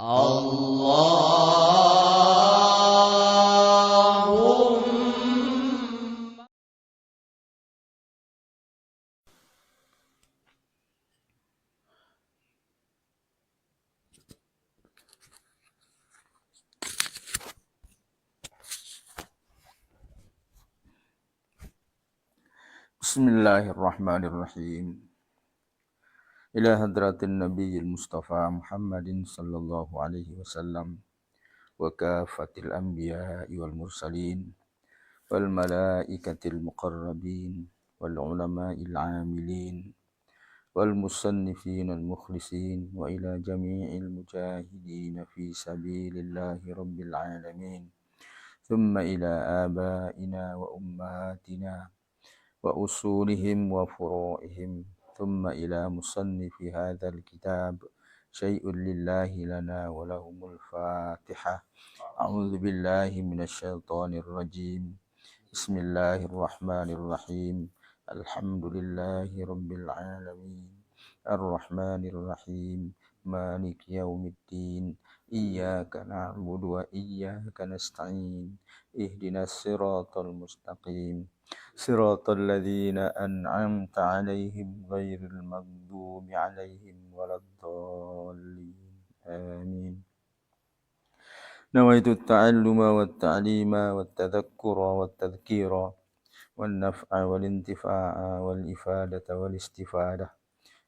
Allahumma. Bismillahirrahmanirrahim. Ila hadratin nabiyil mustafa Muhammadin sallallahu alaihi wasallam wa kafatil anbiya'i wal mursalin wal malaikatil muqarrabin wal ulama'il amilin wal musannifin al mukhlisin wa ila jami'il mujahidin fi sabilillahi rabbil alamin. Thumma ila abaina wa ummahatina وأصولهم وفروعهم ثم إلى مصنف هذا الكتاب شيء لله لنا ولهم الفاتحة. أعوذ بالله من الشيطان الرجيم. بسم الله الرحمن الرحيم. الحمد لله رب العالمين الرحمن الرحيم مالك يوم الدين إياك نعبد وإياك نستعين اهدنا الصراط المستقيم صراط الذين أنعمت عليهم غير المغضوب عليهم ولا الضالين آمين. نويت التعلم والتعليم والتذكر والتذكير والنفع والانتفاع والإفادة والاستفادة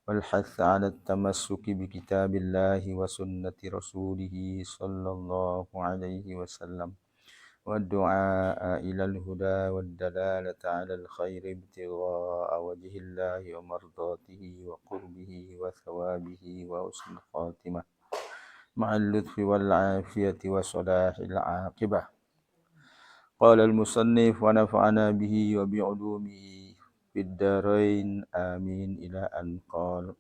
والحث على التمسك بكتاب الله وسنة رسوله صلى الله عليه وسلم والدعاء إلى الهدى والدلالة على الخير ابتغاء وجه الله ومرضاته وقربه وثوابه وحسن الخاتمة مع اللطف والعافية وصلاح العاقبة. قال المصنف ونفعنا به وبعلومه في الدارين آمين إلى أن قال.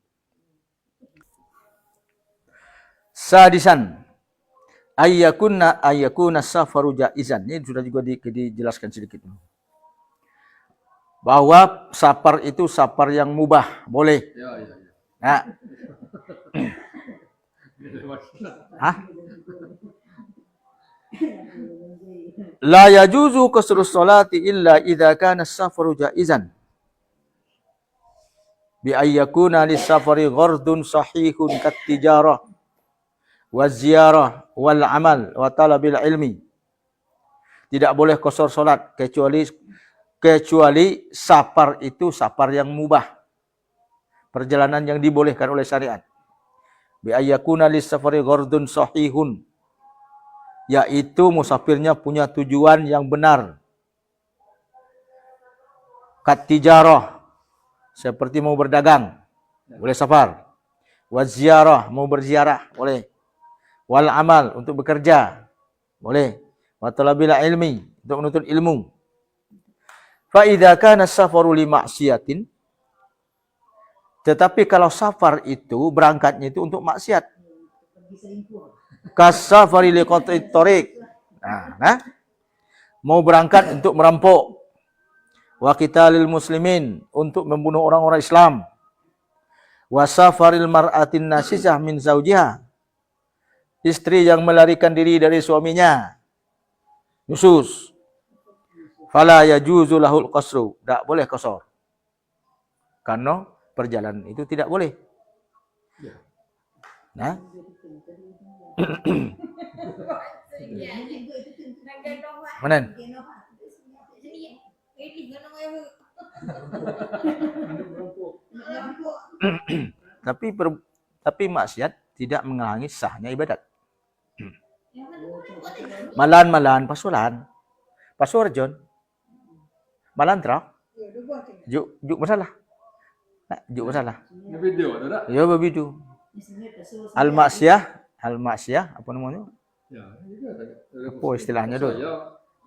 Sadisan ayyakuna safaru jaizan. Ini sudah juga dijelaskan sedikit dulu. Bahwa safar itu safar yang mubah, boleh. Nah. Hah? La yajuzu qasrus salati illa idza kana safaru jaizan. Bi ayyakuna lis-safari ghardun sahihun kat tijarah wa ziyarah wal amal wa talabil ilmi. Tidak boleh qasar salat kecuali safar itu safar yang mubah. Perjalanan yang dibolehkan oleh syariat. Bi ayyakuna lis-safari ghardun sahihun, yaitu musafirnya punya tujuan yang benar. Kat tijarah, seperti mau berdagang, boleh safar. Wa ziyarah, mau berziarah, boleh. Wal amal, untuk bekerja, boleh. Wa talabil ilmi, untuk menuntut ilmu. Fa idza kana safaru li maksiatin, tetapi kalau safar itu berangkatnya itu untuk maksiat. Kasafari li qat'it thariq. Nah, mau berangkat untuk merampok. Wa qitalil muslimin, untuk membunuh orang-orang Islam. Wa safaril mar'atin nasisah min zaujiha, istri yang melarikan diri dari suaminya, nusus. Fala yajuzu lahul qasru, tak boleh qasar. Karena perjalanan itu tidak boleh. Nah. Mana? Tapi maksiat tidak menghalangi sahnya ibadat. Malan pasuarjon, malan truk, juk masalah. Juk masalah. Ya begitu. Al-maksiyah apa namanya? Apa istilahnya dulu?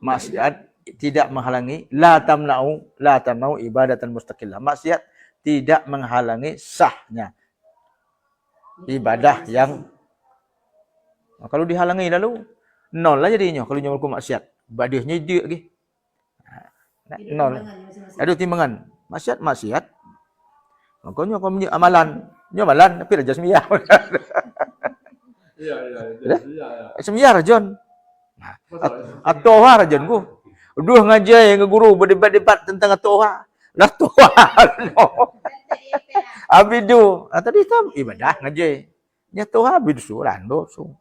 Maksiat tidak menghalangi la tamna'u ibadatan mustaqillah. Maksiat tidak menghalangi sahnya ibadah yang kalau dihalangi lalu nol lah jadinya kalau nyawa maksiat. Ibadahnya dia lagi. Nol. Ada timbangan. Maksiat. Makanya kalau amalan tapi raja semiyah. Iya, iya, Ya? iya, iya. Sembiar John. Nah, Betul. John ku. Duh ngaji ngeguru berdebat-debat tentang atoha. Lah toha. Abidu. Tadi tam ibadah ngaji. Nya toha abidu suran dosu.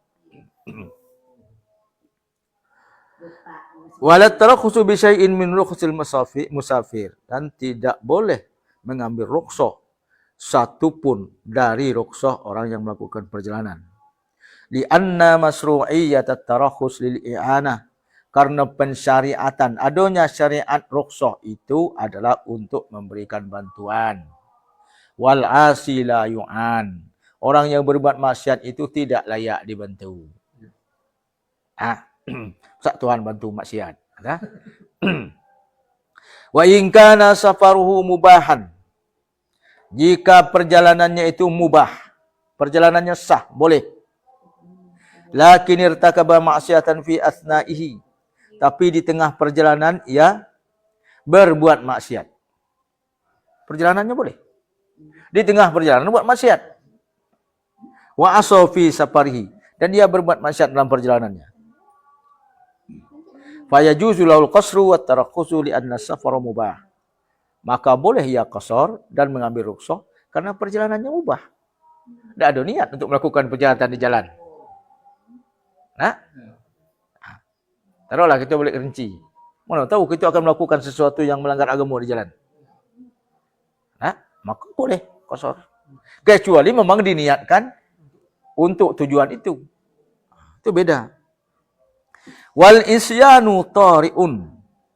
Wala tarakhusu bi syai'in min rukhsil musafir, dan tidak boleh mengambil rukhsah satupun dari rukhsah orang yang melakukan perjalanan. Li anna masru'iyyat at-tarakhus lil i'anah, karena pensyariatan adanya syariat rukhsah itu adalah untuk memberikan bantuan. Wal asila yu'an, orang yang berbuat maksiat itu tidak layak dibantu. Sak Tuhan bantu maksiat. Wa in kana safaruhu mubahan, jika perjalanannya itu mubah, perjalanannya sah, boleh. Lakin irtakaba maksiatan fi asna'ihi, tapi di tengah perjalanan ia berbuat maksiat. Perjalanannya boleh. Di tengah perjalanan buat maksiat. Wa asofi safarihi, dan dia berbuat maksiat dalam perjalanannya. Fayajuzu lahul qasru wa tarakhusu li anna safara mubah. Maka boleh ia qasar dan mengambil rukhsah karena perjalanannya mubah. Tidak ada niat untuk melakukan perjalanan di jalan. Nah, taruhlah kita boleh rinci. Mana tahu kita akan melakukan sesuatu yang melanggar agama di jalan. Nah, maka boleh qasar. Kecuali memang diniatkan untuk tujuan itu. Itu beda. Wal isyanu tari'un,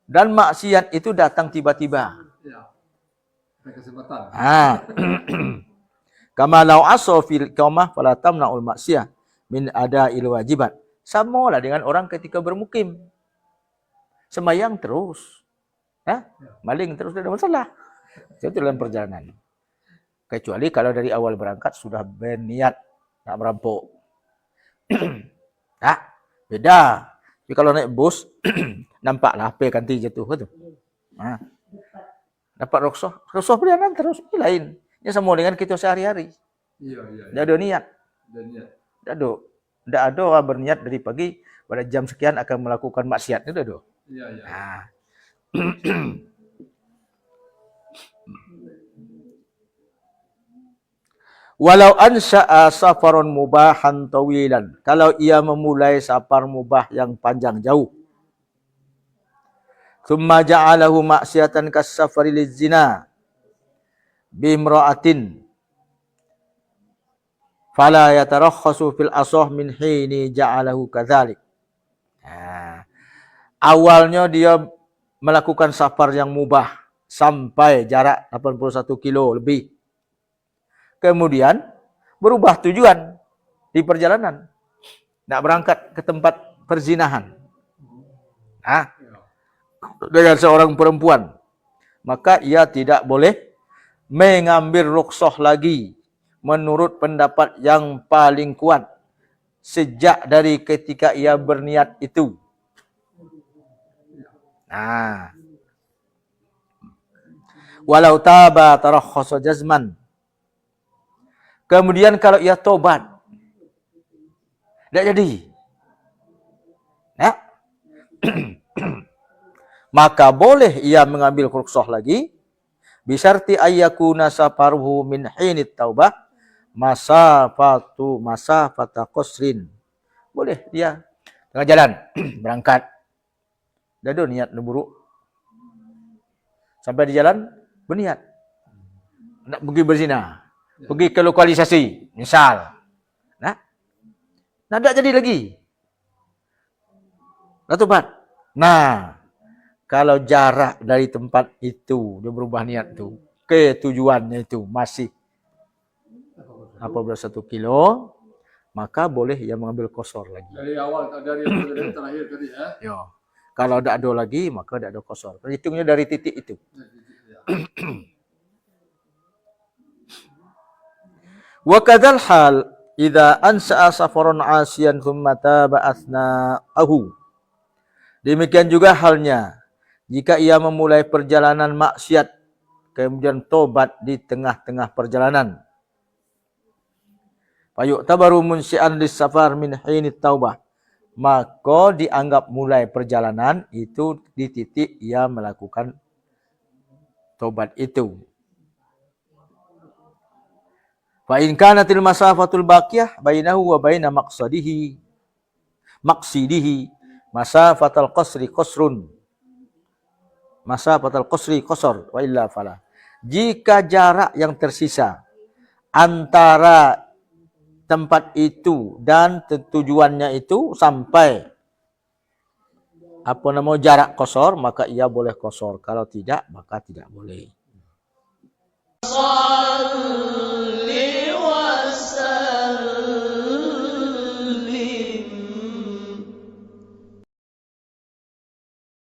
dan maksiat itu datang tiba-tiba. Ya. Kesempatan. Kama law aso fil qaumah fala tamna'ul maksiyah min ada'il wajibat. Sama lah dengan orang ketika bermukim. Sembahyang terus. Maling terus, tidak ada masalah. Itu dalam perjalanan. Kecuali kalau dari awal berangkat sudah berniat nak merampok. Beda. Tapi kalau naik bus, nampaklah HP kanti jatuh. Betul? Dapat rukhsah. Rukhsah perjalanan terus. Ini lain. Ini sama dengan kita sehari-hari. Iya. Tidak ada niat. Tidak ada orang berniat dari pagi pada jam sekian akan melakukan maksiat. Tidak ada. Iya. Walau ansya'a safaron mubahan tawilan, kalau ia memulai safar mubah yang panjang jauh. Thumma ja'alahu maksiatan kas-safari lizina bimra'atin fala yatarakhasu fil asah min hini ja'alahu kadzalik. Awalnya dia melakukan safar yang mubah sampai jarak 81 kilo lebih. Kemudian berubah tujuan di perjalanan. Nak berangkat ke tempat perzinahan. Dengan seorang perempuan. Maka ia tidak boleh mengambil rukhsah lagi menurut pendapat yang paling kuat sejak dari ketika ia berniat itu. Walau taba tarakhasa jazman. Kemudian kalau ia tobat, tidak jadi. Maka boleh ia mengambil rukhsah lagi. Bisyarti ayyakuna safaruhu min hinit taubah masafata qasrin. Boleh dia tengah jalan berangkat. Dah ada niat buruk. Sampai di jalan berniat nak pergi berzina. Pergi ke lokalisasi, misal. Tak jadi lagi. Tobat. Kalau jarak dari tempat itu, dia berubah niat tu, ke tujuannya itu masih 81 kilo, maka boleh ia mengambil qasar lagi. Dari awal, dari terakhir tadi ya. Kalau tak ada lagi, maka tak ada qasar. Hitungnya dari titik itu. Wa kadzal hal idza ansa'a safaran 'asiyan thumma taba athna'ahu. Demikian juga halnya jika ia memulai perjalanan maksiat kemudian tobat di tengah-tengah perjalanan. Fayu'tabaru munsyi'an lis-safar min hinit taubah. Maka dianggap mulai perjalanan itu di titik ia melakukan taubat itu. Fa in kanatil masafatul baqiyah bainahu wa baina maqsidihi masafatul qasri qasrun. Masafatul qasri qasar wa illa fala. Jika jarak yang tersisa antara tempat itu dan tujuannya itu sampai jarak qasar, maka ia boleh qasar. Kalau tidak, maka tidak boleh.